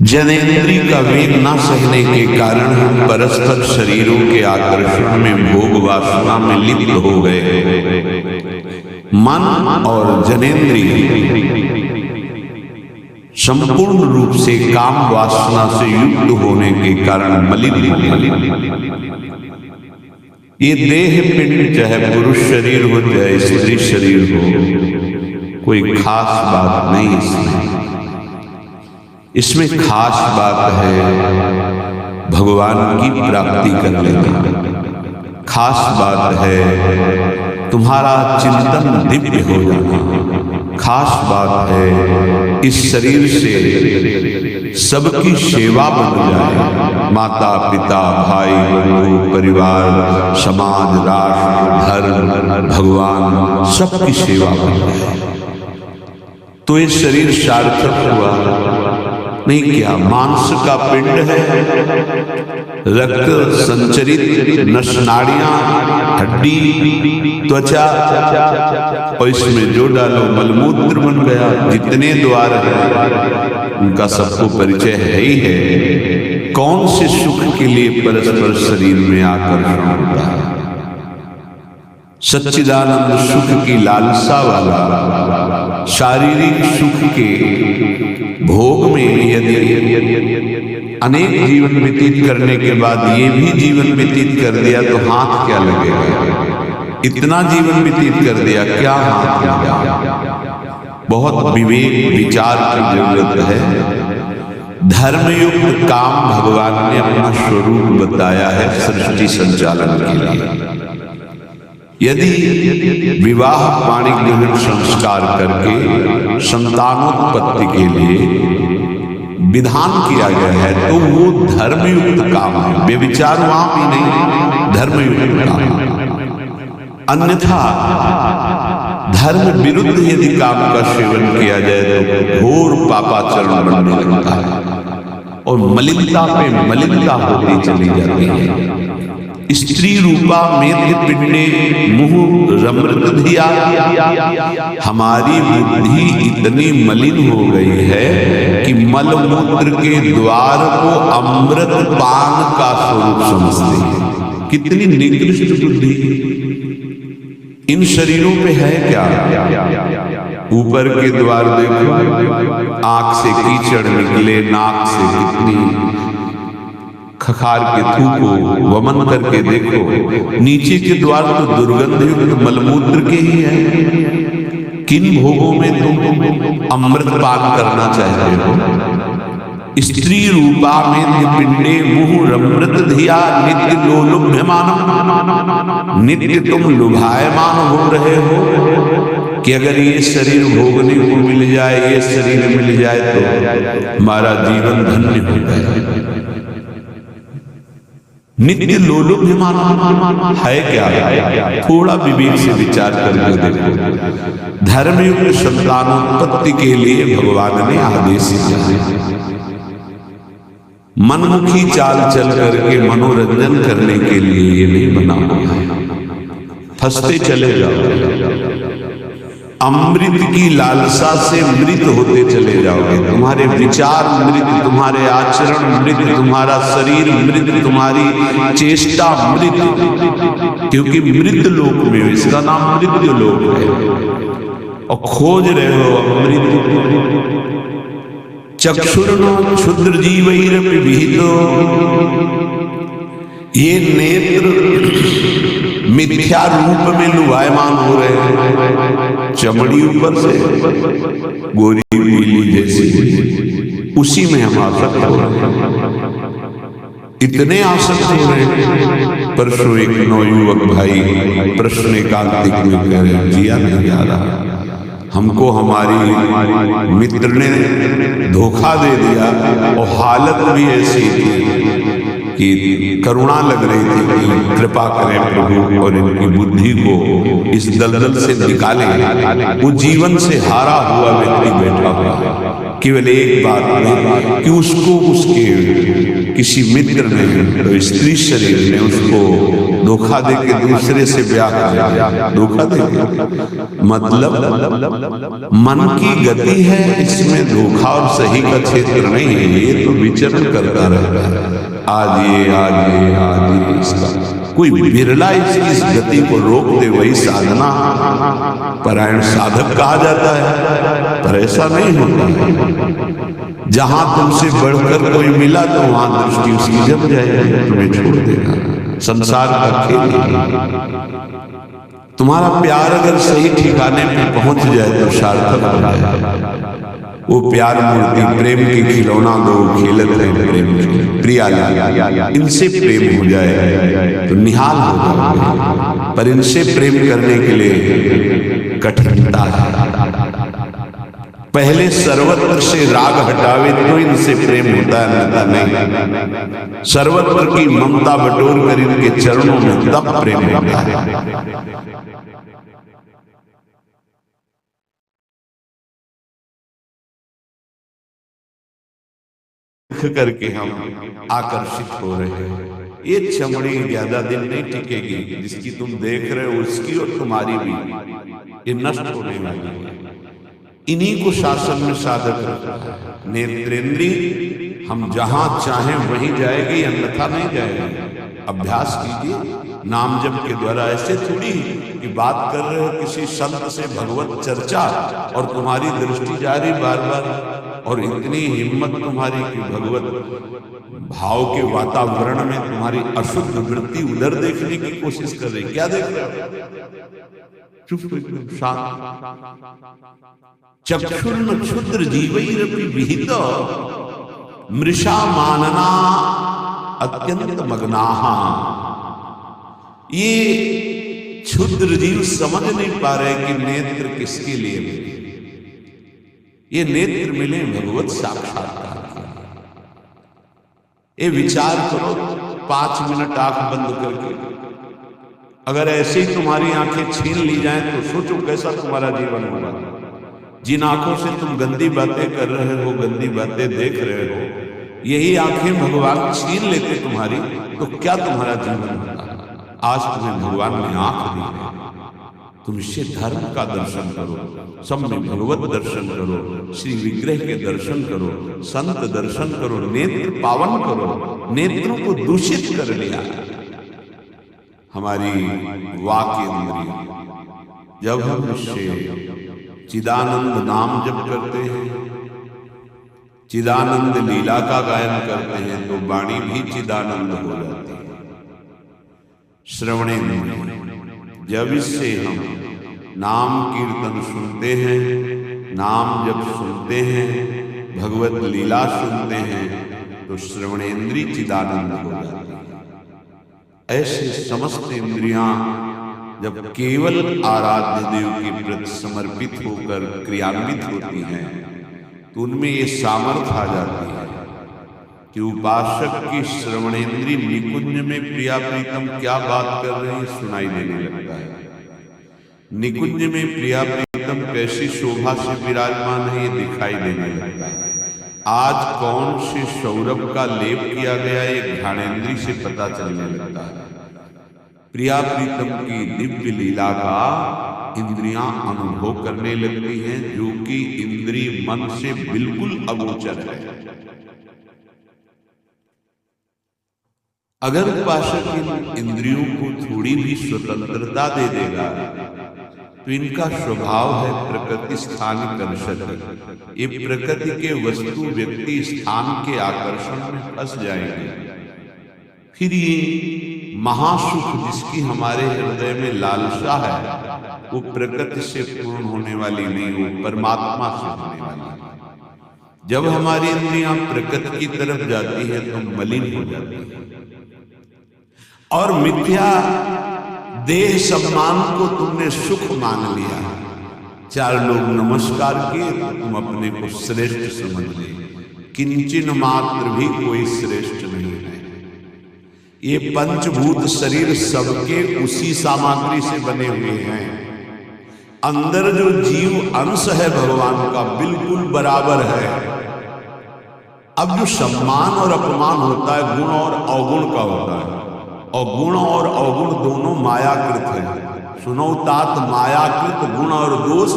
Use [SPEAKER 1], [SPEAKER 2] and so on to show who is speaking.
[SPEAKER 1] जनेन्द्री का वेग न सहने के कारण हम परस्पर शरीरों के आकर्षण में भोग वासना में लिप्त हो गए। मन और जनेन्द्री संपूर्ण रूप से काम वासना से युक्त होने के कारण मलिन ये देह पिंड चाहे पुरुष शरीर हो चाहे स्त्री शरीर हो, कोई खास बात नहीं इसमें खास बात है भगवान की प्राप्ति कर लेना। खास बात है तुम्हारा चिंतन दिव्य हो जाना। खास बात है इस शरीर से सबकी सेवा बन जाए। माता पिता भाई बंधु परिवार समाज राष्ट्र धर्म भगवान सबकी सेवा बन जाए तो ये शरीर सार्थक हुआ। नहीं क्या मांस का पिंड है, रक्त संचरित नसनाड़ियां हड्डी त्वचा और इसमें जो डालो मलमूत्र बन गया। जितने द्वार हैं उनका सबको परिचय है ही है। कौन से सुख के लिए परस्पर शरीर में आकर्षण होता है? सच्चिदानंद सुख की लालसा वाला शारीरिक सुख के भोग में यदि अनेक जीवन व्यतीत करने के बाद ये भी जीवन व्यतीत कर दिया तो हाथ क्या लगेगा? इतना जीवन व्यतीत कर दिया क्या हाथ लगेगा? बहुत विवेक विचार की जरूरत है। धर्मयुक्त काम भगवान ने अपना स्वरूप बताया है सृष्टि संचालन के लिए। यदि विवाह पाणी ग्रहण संस्कार करके संतानोत्पत्ति के लिए विधान किया गया है तो वो धर्मयुक्त काम है। व्यभिचार वहां भी नहीं, धर्मयुक्त काम है। अन्यथा धर्म विरुद्ध यदि काम का सेवन किया जाए तो घोर पापाचरण बनने लगता है और मलिनता पे मलिनता होती चली जाती है। स्त्री रूपा मेद्य पिंडे मुहुः रमृत धिया। हमारी बुद्धि इतनी मलिन हो गई है कि मलमूत्र के द्वार को अमृत पान का स्वरूप समझते हैं। कितनी निकृष्ट बुद्धि इन शरीरों पे है क्या? ऊपर के द्वार देखो, आंख से कीचड़ निकले, नाक से कितनी खखार के थूको वमन करके देखो। नीचे के द्वार तो दुर्गंध युक्त मलमूत्र के ही है। किन भोगों में तुम अमृत पान करना चाहते हो? स्त्री रूपा में पिंडे मुहुः रमृत धिया नित्य लोलुभ्यमानम्। नित्य तुम लुभायमान हो रहे हो कि अगर ये शरीर भोगने को मिल जाए, ये शरीर मिल जाए तो हमारा जीवन धन्य हो जाए। नित्य लोलुभ्यमान है क्या? थोड़ा विवेक से विचार करके देखो। धर्मयुक्त संतानोत्पत्ति के लिए भगवान ने आदेश दिया। मनमुखी चाल चल करके मनोरंजन करने के लिए ये नहीं बना हुआ है। फंसते चले जाओ। अमृत की लालसा से मृत होते चले जाओगे। तुम्हारे विचार मृत, तुम्हारे आचरण मृत, तुम्हारा शरीर मृत, तुम्हारी चेष्टा मृत, क्योंकि मृत लोक में इसका नाम मृत्यु लोक है और खोज रहे हो अमृत। चक्षुर्नो क्षुद्र जीवैरपि विहितो। ये नेत्र मिथ्या रूप में लुभायमान हो रहे हैं। चमड़ी ऊपर से गोरी पीली जैसी, उसी में हम आसक्त हो रहे हैं। इतने आसक्त हो रहे हैं। परसों एक नौयुवक भाई प्रश्न एकांतिक में कह रहे जिया नहीं जा रहा। हमको हमारी मित्र ने धोखा दे दिया और हालत भी ऐसी थी कि करुणा लग रही थी कि कृपा करें प्रभु और इनकी बुद्धि को इस दलदल से निकालें। वो जीवन से हारा हुआ व्यक्ति बैठा हुआ है। केवल एक बात में कि उसको उसके किसी मित्र ने तो स्त्री शरीर ने उसको धोखा दे के दूसरे से ब्याह कर लिया। धोखा दे के मतलब मन की गति है, इसमें धोखा और सही का क्षेत्र नहीं है। ये तो विचरण करता रहता है, आज ये इसका कोई बिरला इस गति को रोक दे, वही साधना परायण साधक कहा जाता है। पर ऐसा नहीं होता। जहां तुमसे बढ़कर कोई मिला तो वहां दृष्टि उसकी जम जाएगी, तुम्हें छोड़ देगा। संसार का खेल। तुम्हारा प्यार अगर सही ठिकाने पे पहुंच जाए तो सार्थक हो जाए। वो प्यार मूर्ति प्रेम की खिलौना दो खेलत है प्रेम की प्रिया, इनसे प्रेम हो जाए तो निहाल हो जाए। पर इनसे प्रेम करने के लिए कठिनता है। पहले सर्वत्र से राग हटावे तो इनसे प्रेम होता है, अन्यथा नहीं। सर्वत्र की ममता बटोर कर इनके चरणों में तब प्रेम होता है। करके हम आकर्षित हो रहे हैं। ये चमड़ी ज्यादा दिन नहीं टिकेगी, जिसकी तुम देख रहे हो उसकी और तुम्हारी भी ये नष्ट होने वाली है। इन्हीं को शासन में साधक रखा है। नेत्रेंद्रिय हम जहां चाहें वहीं जाएगी, अन्यथा नहीं जाएगी। अभ्यास कीजिए नाम जप के द्वारा। ऐसे थोड़ी कि बात कर रहे हो किसी संत से भगवत चर्चा और तुम्हारी दृष्टि जा रही बार बार, और इतनी हिम्मत तुम्हारी कि भगवत भाव के वातावरण में तुम्हारी अशुद्ध वृत्ति उधर देखने की कोशिश कर रही। क्या देख रहे हो? चुप एकदम शांत। चक्षुर्न क्षुद्र जीवैरपि विहित मृषा मानना अत्यंत मग्नाः। ये क्षुद्र जीव समझ नहीं पा रहे कि नेत्र किसके लिए मिले। ये नेत्र मिले भगवत साक्षात्कार के। ये विचार करो 5 मिनट आंख बंद करके, अगर ऐसे ही तुम्हारी आंखें छीन ली जाएं तो सोचो कैसा तुम्हारा जीवन होगा। जिन आंखों से तुम गंदी बातें कर रहे हो, गंदी बातें देख रहे हो, यही आंखें भगवान छीन लेते तुम्हारी, तो क्या तुम्हारा जीवन होगा। आज तुम्हें भगवान ने आंख दी है, तुम इससे धर्म का दर्शन करो, सब में भगवत दर्शन करो, श्री विग्रह के दर्शन करो, संत दर्शन करो, नेत्र पावन करो। नेत्रों को दूषित कर लिया हमारी वाक इंद्रिय। जब हम इससे चिदानंद नाम जप करते हैं, चिदानंद लीला का गायन करते हैं, तो वाणी भी चिदानंद हो जाती है। श्रवणेन्द्रिय, जब इससे हम नाम कीर्तन सुनते हैं, नाम जब सुनते हैं, भगवत लीला सुनते हैं, तो श्रवणेन्द्रिय चिदानंद हो जाती है। ऐसे समस्त इंद्रियां जब केवल आराध्य देव के प्रति समर्पित होकर क्रियान्वित होती हैं, तो उनमें ये सामर्थ्य आ जाती है कि उपासक की श्रवणेन्द्रिय निकुंज में प्रिया प्रीतम क्या बात कर रहे हैं सुनाई देने लगता है। निकुंज में प्रिया प्रीतम कैसी शोभा से विराजमान है ये दिखाई देने लगता है। आज कौन से सौरभ का लेप किया गया ये घ्राणेन्द्रिय से पता चलने लगता है। प्रिया प्रीतम की दिव्य लीला का इंद्रियां अनुभव करने लगती हैं, जो कि इंद्रिय मन से बिल्कुल अगोचर है। अगर उपासक इन इंद्रियों को थोड़ी भी स्वतंत्रता दे देगा, तो इनका स्वभाव है प्रकृति स्थान कर्षति। ये प्रकृति के वस्तु व्यक्ति स्थान के आकर्षण में फंस जाएंगे। फिर ये महासुख जिसकी हमारे हृदय में लालसा है, वो प्रकृति से पूर्ण होने वाली नहीं, वो परमात्मा से होने वाली है। जब हमारी इंद्रियां प्रकृति की तरफ जाती है तो मलिन हो जाती है, और मिथ्या देह सम्मान को तुमने सुख मान लिया। 4 लोग नमस्कार किए तो तुम अपने को श्रेष्ठ समझ ले। किंचन मात्र भी कोई श्रेष्ठ नहीं है। ये पंचभूत शरीर सबके उसी सामग्री से बने हुए हैं। अंदर जो जीव अंश है भगवान का बिल्कुल बराबर है। अब जो सम्मान और अपमान होता है गुण और अवगुण का होता है, और गुण और अवगुण दोनों मायाकृत है। सुनो तात मायाकृत गुण और दोष